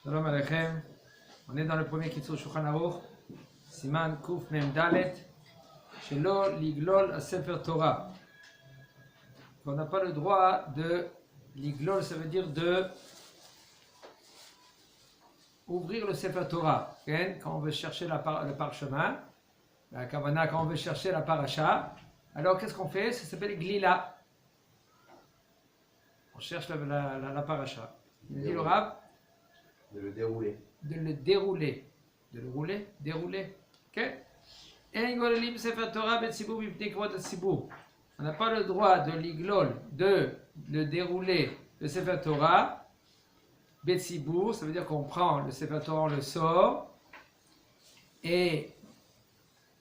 Shalom Aleichem. On est dans le premier Kitzur Shulchan Aruch, Siman Kuf Mem Dalet, Shelo Liglol Sefer Torah. On n'a pas le droit de Liglol, ça veut dire de ouvrir le Sefer Torah. Quand on veut chercher le parchemin, la Kavana, quand on veut chercher la paracha, alors qu'est-ce qu'on fait? Ça s'appelle Glila. On cherche la paracha. Il dit le Rav, de le dérouler. De le dérouler. De le rouler, dérouler. Ok? On n'a pas le droit de l'iglol, de le dérouler, le Sefer Torah, Betsibour, ça veut dire qu'on prend le Sefer Torah, on le sort, et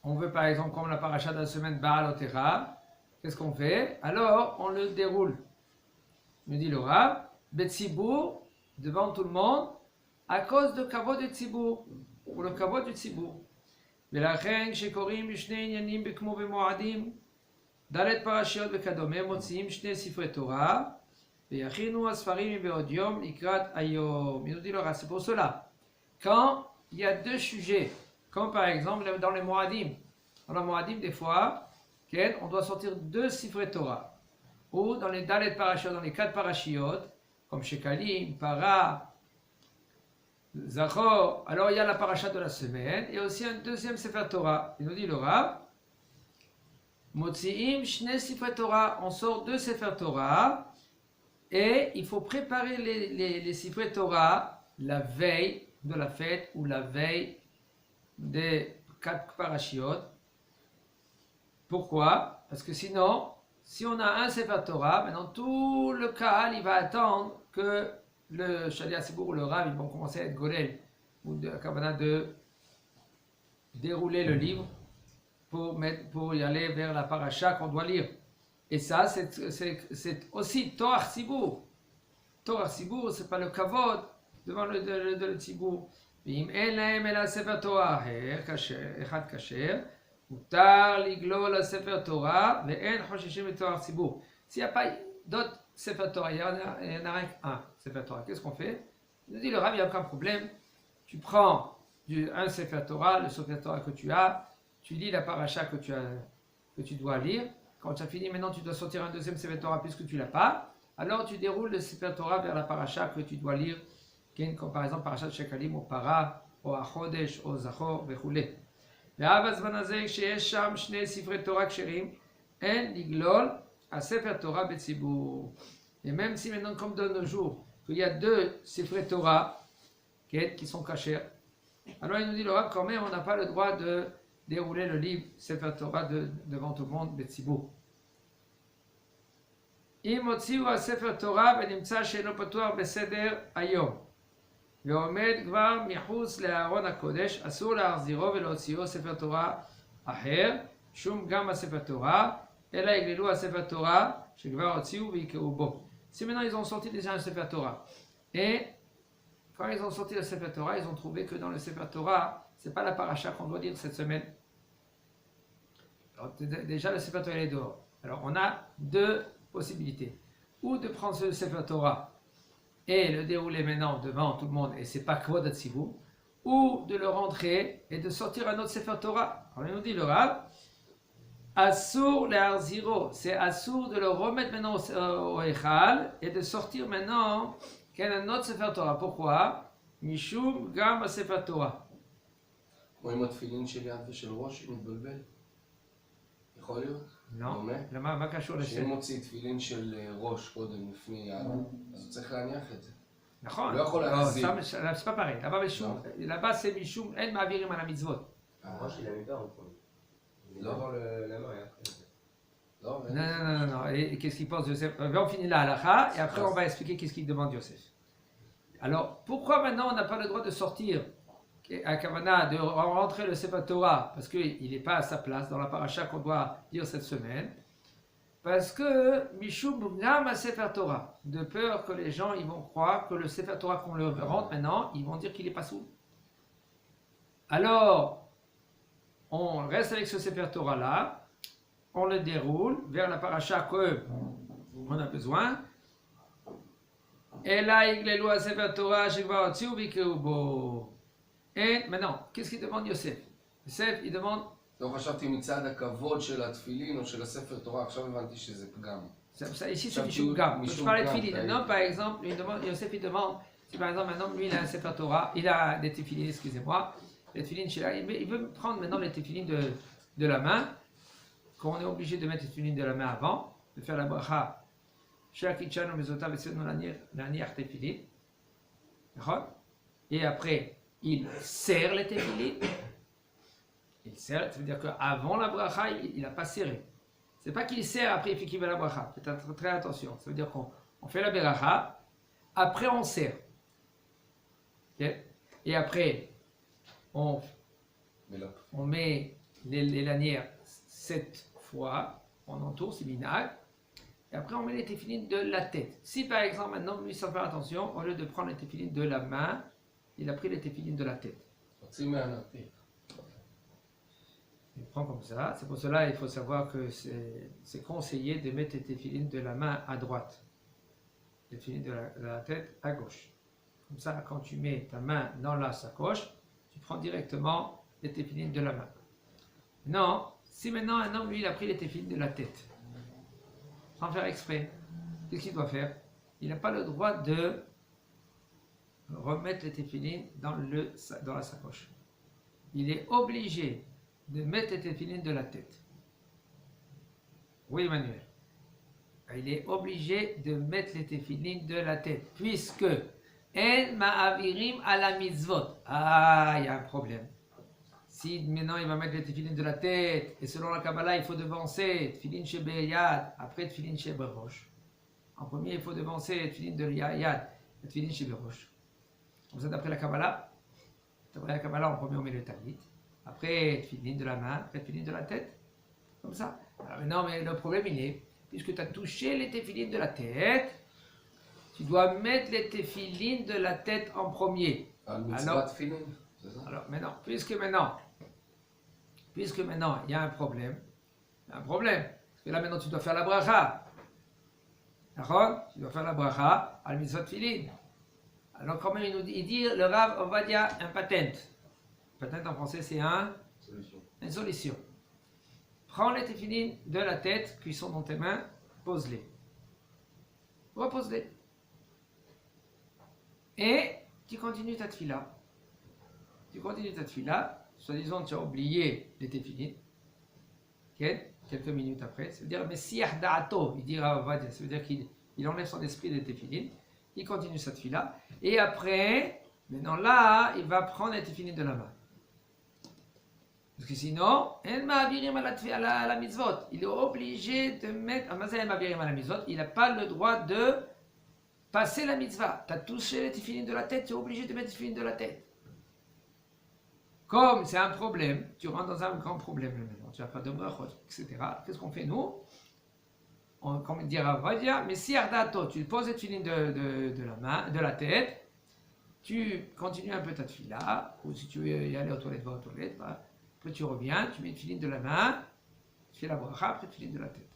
on veut par exemple, comme la paracha de la semaine Baalotera, qu'est-ce qu'on fait? Alors, on le déroule. Me dit le Rav, Betsibour, devant tout le monde, à cause de kavod du tzibour, pour le kavod du tzibour. ולכן כשקוראים בשני עניינים כמו במועדים, ד' פרשיות וכדומה, מוציאים שני ספרי תורה, ויכינו הספרים מבעוד יום לקראת היום. Il nous dit le Rav, c'est pour cela. Quand il y a deux sujets, comme par exemple dans les moadim, dans les moadim des fois, on doit sortir deux sifrei Torah, ou dans les dalet parashiot, dans les quatre parashiot, comme Shekalim, Para, Zachor, alors il y a la paracha de la semaine, et aussi un deuxième Sefer Torah. Il nous dit le Rav, Motziim Shne Sefer Torah, on sort deux Sefer Torah, et il faut préparer les Sefer Torah la veille de la fête, ou la veille des quatre parashiot. Pourquoi? Parce que sinon, si on a un Sefer Torah, maintenant tout le Kahal, il va attendre que le Shaliach Sibour ou le Rav, ils vont commencer à être golel, ou de Kavana de dérouler le livre pour y aller vers la paracha qu'on doit lire. Et ça, c'est aussi Torah Sibour. Torah Sibour, c'est pas le kavod devant le Sibour. ואם אין להם אלא ספר תורה אחד כשר, מותר לגלול על ספר תורה ואין חוששים מתואר ציבור. S'il n'y a pas d'autres Sefer Torah, il y en a un Sefer Torah. Qu'est-ce qu'on fait? Il nous dit le Rav, il n'y a aucun problème. Tu prends un Sefer Torah, le Sefer Torah que tu as, tu lis la paracha que tu dois lire. Quand tu as fini, maintenant tu dois sortir un deuxième Sefer Torah puisque tu ne l'as pas. Alors tu déroules le Sefer Torah vers la paracha que tu dois lire, comme par exemple paracha de Shekalim, ou Para, ou Achodesh, ou Zachor, וכו'. ואב הזמן הזה, כשיש שם שני ספרי תורה כשרים, אין לגלול à Sefer Torah Betsibour. Et même si maintenant, comme de nos jours, qu'il y a deux Sefer Torah qui sont cachés, alors il nous dit le Rav, quand même, on n'a pas le droit de dérouler le livre Sefer Torah devant tout le monde, Betsibour. אם הוציאו הספר תורה ונמצא שאינו פתוח בסדר היום, ועומד כבר מחוץ לארון הקודש, אסור להחזירו ולהוציאו ספר תורה אחר, שום גם הספר תורה, אלא יגללו הספר תורה שכבר הוציאו ויקראו בו. Si maintenant ils ont sorti déjà un Sefer Torah, et quand ils ont sorti le Sefer Torah, ils ont trouvé que dans le Sefer Torah, c'est pas la paracha qu'on doit lire cette semaine. Alors, déjà le Sefer Torah est dehors. Alors on a deux possibilités. Ou de prendre ce Sefer Torah et le dérouler maintenant devant tout le monde, et c'est pas Kvod Hatzibur, ou de le rentrer et de sortir un autre Sefer Torah. Alors il nous dit le Rav, Assour le Arziro, c'est Assour de le remettre maintenant au Echal et de sortir maintenant un autre Sefer Torah. Pourquoi? Mishum Gam Sefer Torah. כמו עם התפילין של יד ושל ראש, מתבלבל? יכול להיות? לא, מה קשור לזה? שאם מוציא תפילין של ראש קודם לפני יד, אז הוא צריך להניח את זה. נכון. לא יכול להחזיר. c'est pas pareil. Là-bas c'est Mishum, אין מעבירים על המצוות. הראש il a mis dans לא. la main et après. Non. Et qu'est-ce qu'il pense Yosef? On finit la halakha et après on va expliquer qu'est-ce qu'il demande Yosef. Alors, pourquoi maintenant on n'a pas le droit de sortir à Kavana, de rentrer le Sefer Torah? Parce qu'il n'est pas à sa place dans la paracha qu'on doit lire cette semaine. Parce que Mishum Gam Sefer Torah, de peur que les gens ils vont croire que le Sefer Torah qu'on le rentre maintenant, ils vont dire qu'il n'est pas sous. Alors, on reste avec ce Sefer Torah là, on le déroule vers la paracha qu'on a besoin, Et là, il est Sefer Torah, et maintenant, qu'est-ce qu'il demande Yosef? Yosef, il demande. לא חשבתי מצד הכבוד של התפילין או של הספר תורה, עכשיו הבנתי שזה פגם. Ici, c'est Mishum Gam. Je parlais de Tfilin. Non, par exemple, Yosef, il demande, si par exemple, maintenant, lui, il a un Sefer Torah, il a des Tfilin, excusez-moi, les Tfilin chez là, il veut prendre maintenant les Tfilin de la main, qu'on est obligé de mettre les Tfilin de la main avant, de faire la bracha, Shakichan, Mezotav, et Naniach Tfilin. D'accord? Et après, il serre les Tfilin. Il serre, ça veut dire qu'avant la bracha, il n'a pas serré. C'est pas qu'il serre, après il fait qu'il veut la bracha. Faites très attention. Ça veut dire qu'on fait la bracha, après on serre. Okay? Et après, on met les lanières 7 fois, on entoure, c'est minag. Et après on met les téphilines de la tête. Si par exemple maintenant, lui sans faire attention, au lieu de prendre les téphilines de la main, il a pris les téphilines de la tête. Il prend comme ça. C'est pour cela qu'il faut savoir que c'est conseillé de mettre les téphilines de la main à droite, les téphilines de la tête à gauche. Comme ça, quand tu mets ta main dans la sacoche, tu prends directement les téphilines de la main. Non, si maintenant un homme, lui, il a pris les téphilines de la tête, sans faire exprès, qu'est-ce qu'il doit faire? Il n'a pas le droit de remettre les téphilines dans la sacoche. Il est obligé de mettre les téphilines de la tête. Oui, Emmanuel. Il est obligé de mettre les téphilines de la tête, puisque En ma'avirim à la mitzvot. Ah, il y a un problème. Si maintenant il va mettre les téphilines de la tête, et selon la Kabbalah, il faut devancer téphilin chez Beyad, après téphilin chez Berosh. En premier, il faut devancer téphilin de Yad, téphilin chez Berosh. Comme ça, d'après la Kabbalah, en premier, on met le talit. Après, téphilin de la main, après téphilin de la tête. Comme ça. Alors maintenant, mais le problème, il est, puisque tu as touché les téphilines de la tête, tu dois mettre les téphilines de la tête en premier. Alors maintenant, puisque maintenant, il y a un problème. Parce que là maintenant, tu dois faire la bracha. D'accord? Tu dois faire la bracha al mitzvot tefillin. Alors quand même, il dit, le Rav, on va dire un patent. Patent en français, c'est une solution. Prends les téphilines de la tête qui sont dans tes mains, pose-les. Repose-les. Et tu continues ta tefila. Soi-disant, tu as oublié les téphilines. Okay? Quelques minutes après. Ça veut dire, mais siach da'ato, il dira, ça veut dire qu'il enlève son esprit des téphilines. Il continue sa tefila. Et après, maintenant là, il va prendre les téphilines de la main. Parce que sinon, elle m'a viré à la mitzvot. Il est obligé de mettre, il n'a pas le droit de passer la mitzvah. Tu as touché les téphilines de la tête, tu es obligé de mettre les téphilines de la tête. Comme c'est un problème, tu rentres dans un grand problème maintenant. Tu vas faire de brachot, etc. Qu'est-ce qu'on fait nous? Comme dira Vadia, mais si ardato, tu poses les téphilines de la main, de la tête, tu continues un peu ta tefila, ou si tu veux y aller aux toilettes, va aux toilettes. Va. Après tu reviens, tu mets une téphilines de la main, tu fais la bracha, après téphilines de la tête.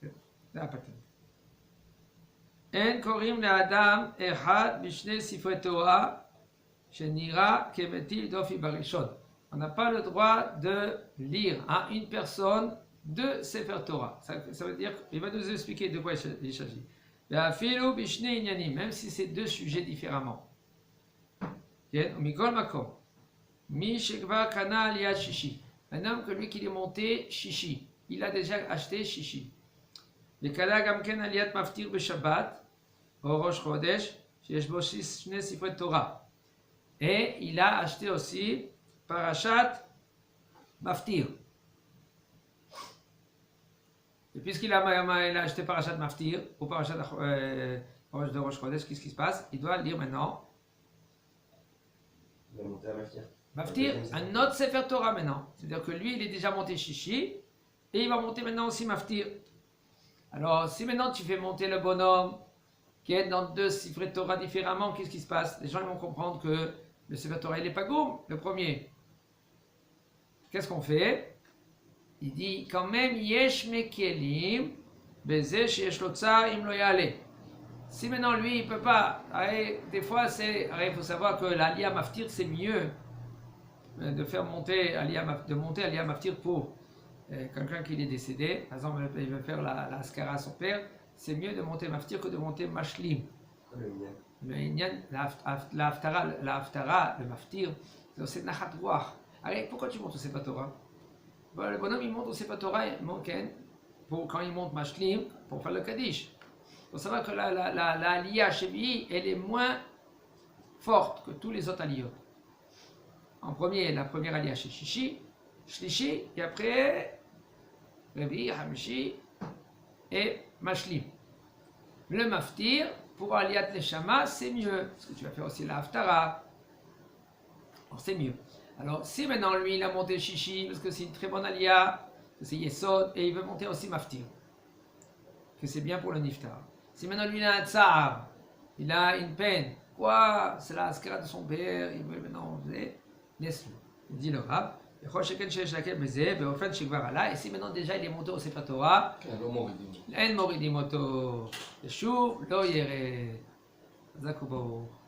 C'est la patente. En korim le adam echad bishne sifrei Torah shenira kemetil dofi barishon. On n'a pas le droit de lire à une personne deux Sefer Torah. Ça veut dire, il va nous expliquer de quoi il s'agit. Ve'afilu bishne inyanim, même si c'est deux sujets différemment. Mikol makom. Mi shekvar kana aliyat shishi. Un homme que lui qui est monté shishi. Il a déjà acheté shishi. Lekala gamken aliyat maftir b'Shabbat, au Rosh Chodesh, sheyesh bo shne sifrei Torah. Et il a acheté aussi Parashat Maftir. Et puisqu'il a acheté Parashat Maftir, ou Parashat de Rosh Chodesh, qu'est-ce qui se passe? Il doit lire maintenant. Il va monter à Maftir. Maftir, un autre Sefer Torah maintenant. C'est-à-dire que lui, il est déjà monté Shishi, et il va monter maintenant aussi Maftir. Alors, si maintenant tu fais monter le bonhomme, qui est dans deux Sefer Torah différemment, qu'est-ce qui se passe? Les gens vont comprendre que le Sefer Torah, il n'est pas goum, le premier. Qu'est-ce qu'on fait? Il dit quand même, Yesh mekelim, beze sheyesh lo tsar im lo yale. Si maintenant lui il peut pas, des fois il faut savoir que l'Aliyah Maftir c'est mieux de faire monter Aliyah Maftir pour quelqu'un qui est décédé. Par exemple, il veut faire la Askara à son père, c'est mieux de monter Maftir que de monter Mashlim. Le Inyan, la Haftara, le Maftir, c'est Nachat Ruach. Allez, pourquoi tu montes au Sefer Torah? Le bonhomme il monte au Sefer Torah pour quand il monte Mashlim pour faire le Kaddish. Il faut savoir que la Aliyah Shevi'i, elle est moins forte que tous les autres Aliyot. En premier, la première Aliyah chez Shlishi, et après, Revi'i, Hamishi et Mashlim. Le Maftir, pour Aliyat Neshama, c'est mieux, parce que tu vas faire aussi la Haftara. Alors c'est mieux. Alors si maintenant lui, il a monté Shishi, parce que c'est une très bonne Aliyah, que c'est Yesod, et il veut monter aussi Maftir, que c'est bien pour le Niftar. Si maintenant lui il a un tsar, il a une peine, quoi, c'est la askara de son père, il veut maintenant, laisse-le. Il dit le Rav, et si maintenant déjà il est monté au Sefer Torah, אין מורידים אותו, ושוב לא ירד. חזק וברוך.